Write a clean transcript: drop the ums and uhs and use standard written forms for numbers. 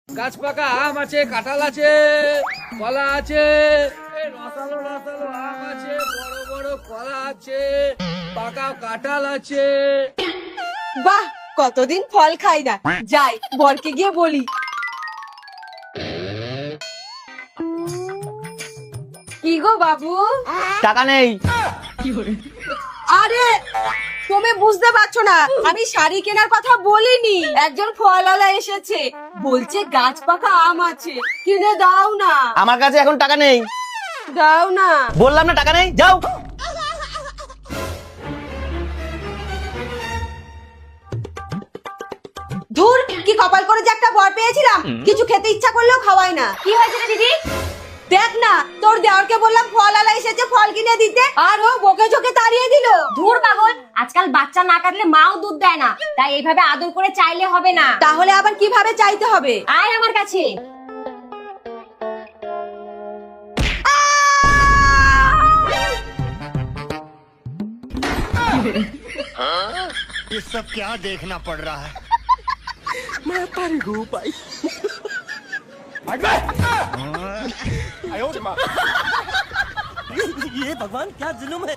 গাছ পাকা আম আছে, কাঁঠাল আছে, কলা আছে, রসালো রসালো আম আছে, বড় বড় কলা আছে, পাকা কাঁঠাল আছে। বাহ, কতদিন ফল খাই না। যাই, বরকে গিয়ে বলি। কি গো বাবু? টাকা নেই। আরে তুমি বুঝতে পারছো না, আমি শাড়ি কেনার কথা বলিনি। একজন ফলওয়ালা এসেছে, বলছে গাছ পাকা আম আছে, কিনে দাও না। আমার কাছে এখন টাকা নেই। দাও না। বললাম না টাকা নেই, যাও। ধুর, কি কপাল করে যে একটা বর পেয়েছিলাম, কিছু খেতে ইচ্ছা করলেও খাওয়ায় না। কি হয়েছে রে দিদি? দেখ না, তোর দেওরকে বললাম ফলওয়ালা এসেছে ফল কিনে দিতে, আর ও বকে ঝোকে তাড়িয়ে দিল। ধুর পাগল, আজকাল বাচ্চা না কাটলে মাও দুধ দেয় না, তাই এইভাবে আদর করে চাইলে হবে না। তাহলে আবার কিভাবে চাইতে হবে? আয় আমার কাছে। ये सब क्या देखना पड़ रहा है? ये भगवान क्या जुल्म है।